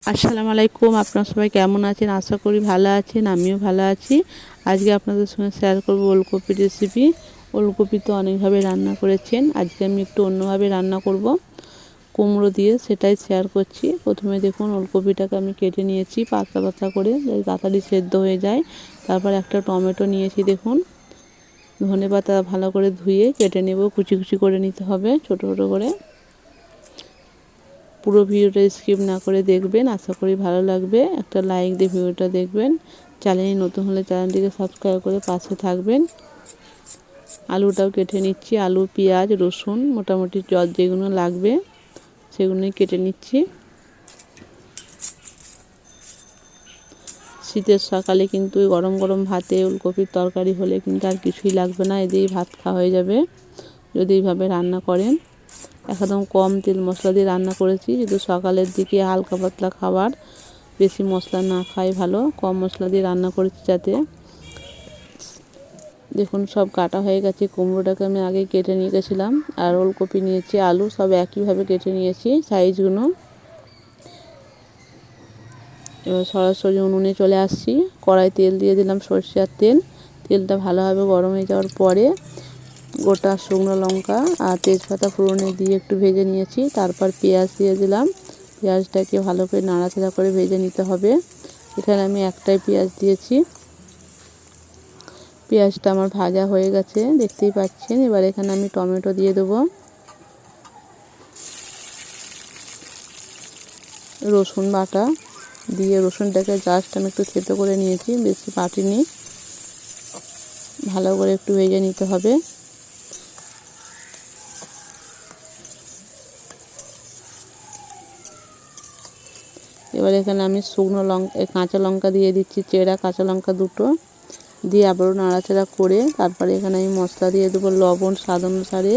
আসসালামু আলাইকুম। আপনারা সবাই কেমন আছেন? আশা করি ভালো আছেন। আমিও ভালো আছি। আজকে আপনাদের সঙ্গে শেয়ার করব ওলকপির রেসিপি। ওলকপি তো অনেকভাবে রান্না করেছেন, আজকে আমি একটু অন্যভাবে রান্না করব কুমড়ো দিয়ে, সেটাই শেয়ার করছি। প্রথমে দেখুন ওলকপিটাকে আমি কেটে নিয়েছি পাতলা পাতলা করে, যাতে তাড়াতাড়ি সেদ্ধ হয়ে যায়। তারপর একটা টমেটো নিয়েছি, দেখুন ধনেপাতা ভালো করে ধুয়ে কেটে নেব, কুচি কুচি করে নিতে হবে ছোটো ছোটো করে। পুরো ভিডিওটা স্কিপ না করে দেখবেন, আশা করি ভালো লাগবে। একটা লাইক দিয়ে ভিডিওটা দেখবেন। চ্যানেলে নতুন হলে চ্যানেলটিকে সাবস্ক্রাইব করে পাশে থাকবেন। আলুটাও কেটে নিচ্ছি, আলু পেঁয়াজ রসুন মোটামুটি যেগুলো লাগবে সেগুলোই কেটে নিচ্ছি। শীতের সকালে কিন্তু গরম গরম ভাতে ওলকপির তরকারি হলে কিন্তু আর কিছুই লাগবে না, এদিকেই ভাত খাওয়া হয়ে যাবে যদি এইভাবে রান্না করেন। একদম কম তেল মশলা দিয়ে রান্না করেছি, যেহেতু সকালের দিকে হালকা পাতলা খাবার, বেশি মশলা না খাই ভালো। কম মশলা দিয়ে রান্না করেছি যাতে। দেখুন সব কাটা হয়ে গেছে। কুমড়োটাকে আমি আগে কেটে নিয়ে গেছিলাম, আর ওলকপি নিয়েছি, আলু সব একইভাবে কেটে নিয়েছি সাইজগুলো। এবার সরাসরি উনুনে চলে আসছি। কড়াই তেল দিয়ে দিলাম, সরষের তেল। তেলটা ভালোভাবে গরম হয়ে যাওয়ার পরে গোটা শুকনো লঙ্কা আর তেজপাতা ফোড়নে দিয়ে একটু ভেজে নিয়েছি। তারপর পেঁয়াজ দিয়ে দিলাম। পেঁয়াজটাকে ভালো করে নাড়াচাড়া করে ভেজে নিতে হবে। এখানে আমি একটাই পেঁয়াজ দিয়েছি। পেঁয়াজটা আমার ভাজা হয়ে গেছে, দেখতেই পাচ্ছেন। এবার এখানে আমি টমেটো দিয়ে দেবো, রসুন বাটা দিয়ে রসুনটাকে জাস্ট আমি একটু থেতো করে নিয়েছি, বেশি বাটিনি। ভালো করে একটু ভেজে নিতে হবে। এবার এখানে আমি শুকনো কাঁচা লঙ্কা দিয়ে দিচ্ছি, চেরা কাঁচা লঙ্কা দুটো দিয়ে আবারও নাড়াচাড়া করে তারপরে এখানে আমি মশলা দিয়ে দেবো। লবণ স্বাদ অনুসারে,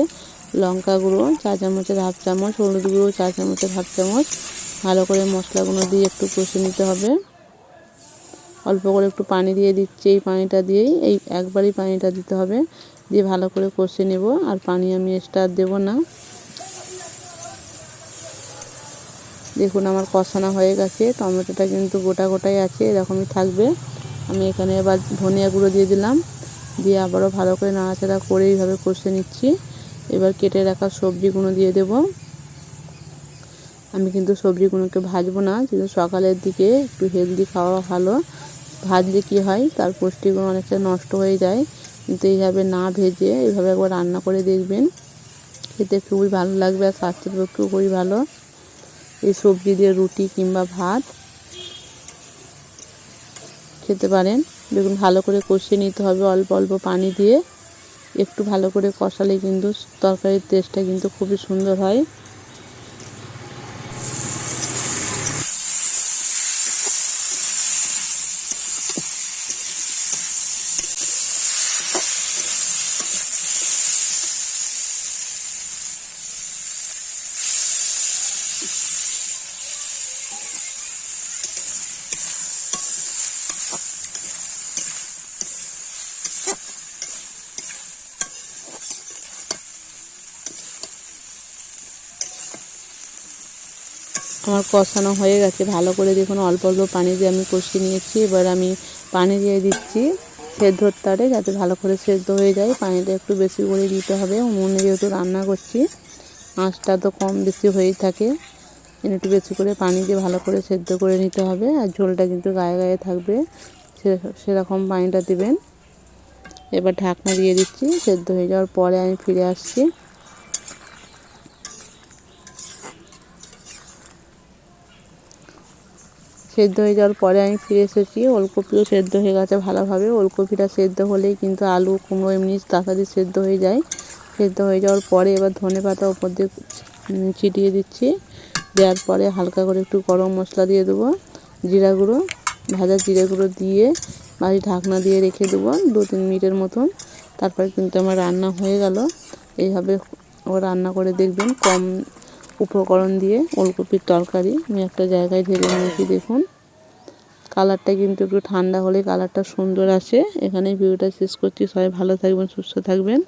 লঙ্কা গুঁড়ো 4 চামচের হাফ চামচ, হলুদ গুঁড়ো 4 চামচের হাফ চামচ। ভালো করে মশলাগুলো দিয়ে একটু কষে নিতে হবে। অল্প করে একটু পানি দিয়ে দিচ্ছি, এই পানিটা দিয়েই একবারই পানিটা দিতে হবে, দিয়ে ভালো করে কষে নেব। আর পানি আমি এক্সট্রা দেবো না। দেখুন আমার কষানো হয়ে গেছে, টমেটোটা কিন্তু গোটা গোটাই আছে, এরকমই থাকবে। আমি এখানে এবার ধনিয়া গুঁড়ো দিয়ে দিলাম, দিয়ে আবারও ভালো করে নাড়াচাড়া করে এইভাবে কষে নিচ্ছি। এবার কেটে রাখা সবজিগুলো দিয়ে দেব। আমি কিন্তু সবজিগুলোকে ভাজবো না, যেহেতু সকালের দিকে একটু হেলদি খাওয়া ভালো। ভাজলে কি হয়, তার পুষ্টিগুণ অনেকটা নষ্ট হয়ে যায়। কিন্তু এইভাবে না ভেজে এইভাবে একবার রান্না করে দেখবেন, খেতে খুবই ভালো লাগবে আর স্বাস্থ্যের পক্ষেও খুবই ভালো। এই সবজি দিয়ে রুটি কিংবা ভাত খেতে পারেন। দেখুন ভালো করে কষিয়ে নিতে হবে অল্প অল্প পানি দিয়ে। একটু ভালো করে কষালে কিন্তু তরকারির টেস্টটা কিন্তু খুবই সুন্দর হয়। আমার কষানো হয়ে গেছে ভালো করে, দেখুন অল্প অল্প পানি দিয়ে আমি কষিয়ে নিয়েছি। এবার আমি পানি দিয়ে দিচ্ছি সেদ্ধর তারে, যাতে ভালো করে সেদ্ধ হয়ে যায়। পানিটা একটু বেশি করে দিতে হবে, উনুনে যেহেতু রান্না করছি, আঁচটা তো কম বেশি হয়েই থাকে। একটু বেশি করে পানি দিয়ে ভালো করে সেদ্ধ করে নিতে হবে। আর ঝোলটা কিন্তু গায়ে গায়ে থাকবে, সেরকম পানিটা দিবেন। এবার ঢাকনা দিয়ে দিচ্ছি, সেদ্ধ হয়ে যাওয়ার পরে আমি ফিরে আসছি। সেদ্ধ হয়ে যাওয়ার পরে আমি ফিরে এসেছি। ওলকপিও সেদ্ধ হয়ে গেছে ভালোভাবে। ওলকপিটা সেদ্ধ হলেই কিন্তু আলু কুমড়ো এমনি তাড়াতাড়ি সেদ্ধ হয়ে যায়। সেদ্ধ হয়ে যাওয়ার পরে এবার ধনেপাতা ওপর দিয়ে ছিটিয়ে দিচ্ছি। দেওয়ার পরে হালকা করে একটু গরম মশলা দিয়ে দেবো, জিরা গুঁড়ো, ভাজা জিরে গুঁড়ো দিয়ে বাড়ি ঢাকনা দিয়ে রেখে দেবো 2-3 মিনিটের মতন। তারপরে কিন্তু আমার রান্না হয়ে গেল। এইভাবে আবার রান্না করে দেখবেন কম উপকরণ দিয়ে ওলকপির তরকারি। আমি একটা জায়গায় ঢেলে নিয়েছি, দেখুন কালারটা কিন্তু একটু ঠান্ডা হলে কালারটা সুন্দর আসে। এখানে ভিডিওটা শেষ করছি। সবাই ভালো থাকবেন, সুস্থ থাকবেন।